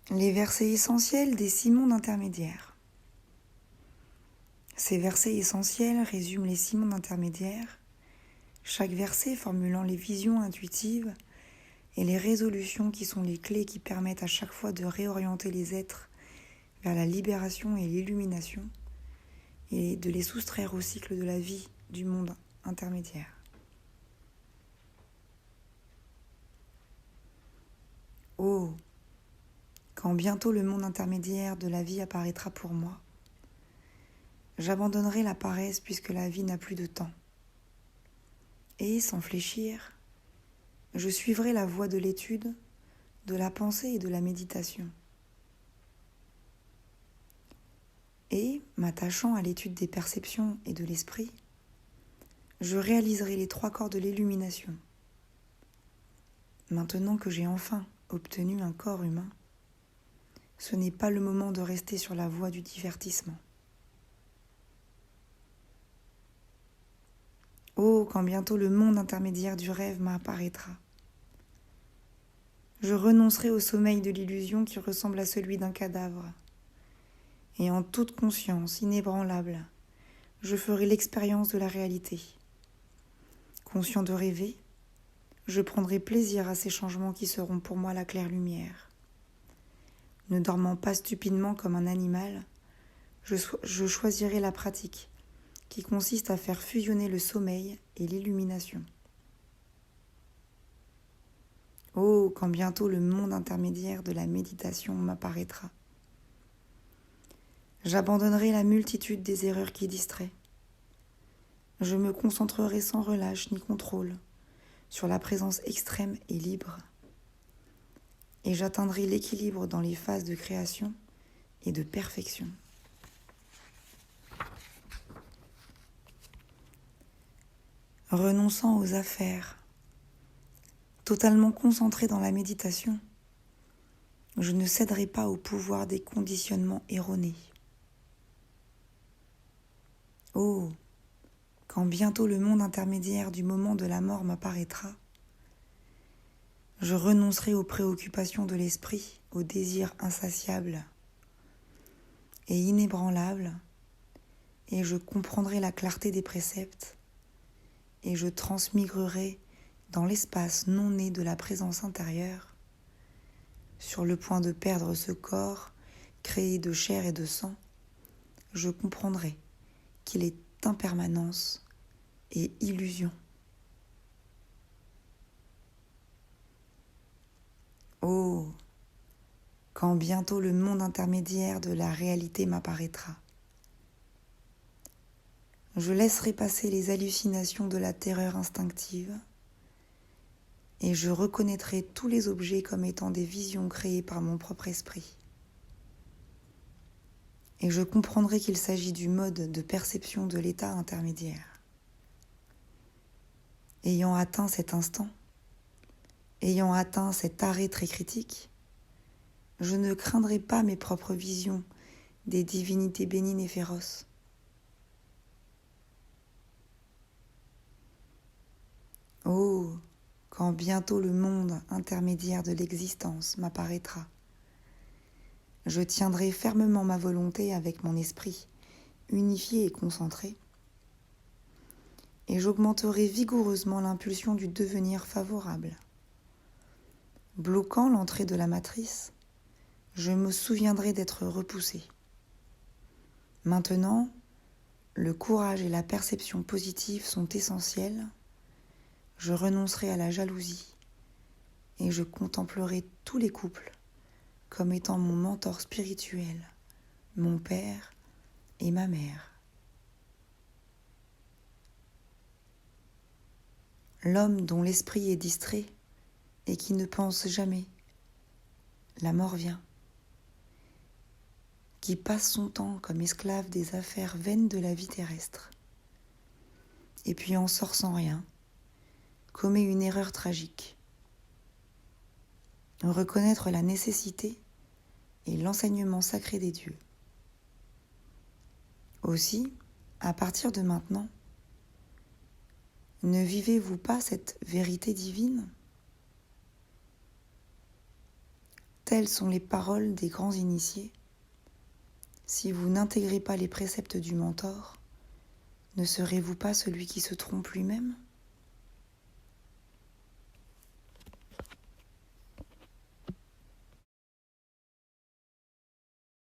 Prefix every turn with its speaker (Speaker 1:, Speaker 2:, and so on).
Speaker 1: Les versets essentiels des 6 mondes intermédiaires. Ces versets essentiels résument les 6 mondes intermédiaires, chaque verset formulant les visions intuitives et les résolutions qui sont les clés qui permettent à chaque fois de réorienter les êtres vers la libération et l'illumination et de les soustraire au cycle de la vie du monde intermédiaire. Oh, quand bientôt le monde intermédiaire de la vie apparaîtra pour moi, j'abandonnerai la paresse puisque la vie n'a plus de temps. Et, sans fléchir, je suivrai la voie de l'étude, de la pensée et de la méditation. Et, m'attachant à l'étude des perceptions et de l'esprit, je réaliserai les 3 corps de l'illumination. Maintenant que j'ai enfin obtenu un corps humain, ce n'est pas le moment de rester sur la voie du divertissement. Oh, quand bientôt le monde intermédiaire du rêve m'apparaîtra. Je renoncerai au sommeil de l'illusion qui ressemble à celui d'un cadavre. Et en toute conscience inébranlable, je ferai l'expérience de la réalité. Conscient de rêver, je prendrai plaisir à ces changements qui seront pour moi la claire lumière. Ne dormant pas stupidement comme un animal, je choisirai la pratique qui consiste à faire fusionner le sommeil et l'illumination. Oh, quand bientôt le monde intermédiaire de la méditation m'apparaîtra. J'abandonnerai la multitude des erreurs qui distraient. Je me concentrerai sans relâche ni contrôle sur la présence extrême et libre. Et j'atteindrai l'équilibre dans les phases de création et de perfection. Renonçant aux affaires, totalement concentré dans la méditation, je ne céderai pas au pouvoir des conditionnements erronés. Oh, quand bientôt le monde intermédiaire du moment de la mort m'apparaîtra, je renoncerai aux préoccupations de l'esprit, aux désirs insatiables et inébranlables, et je comprendrai la clarté des préceptes, et je transmigrerai dans l'espace non né de la présence intérieure, sur le point de perdre ce corps créé de chair et de sang, je comprendrai qu'il est impermanence et illusion. Oh, quand bientôt le monde intermédiaire de la réalité m'apparaîtra. Je laisserai passer les hallucinations de la terreur instinctive et je reconnaîtrai tous les objets comme étant des visions créées par mon propre esprit. Et je comprendrai qu'il s'agit du mode de perception de l'état intermédiaire. Ayant atteint cet instant, ayant atteint cet arrêt très critique, je ne craindrai pas mes propres visions des divinités bénignes et féroces. Oh, quand bientôt le monde intermédiaire de l'existence m'apparaîtra, je tiendrai fermement ma volonté avec mon esprit, unifié et concentré, et j'augmenterai vigoureusement l'impulsion du devenir favorable. Bloquant l'entrée de la matrice, je me souviendrai d'être repoussé. Maintenant, le courage et la perception positive sont essentiels. Je renoncerai à la jalousie et je contemplerai tous les couples comme étant mon mentor spirituel, mon père et ma mère. L'homme dont l'esprit est distrait et qui ne pense jamais, la mort vient, qui passe son temps comme esclave des affaires vaines de la vie terrestre, et puis en sort sans rien, commet une erreur tragique. Reconnaître la nécessité et l'enseignement sacré des dieux. Aussi, à partir de maintenant, ne vivez-vous pas cette vérité divine ? Telles sont les paroles des grands initiés. Si vous n'intégrez pas les préceptes du mentor, ne serez-vous pas celui qui se trompe lui-même ?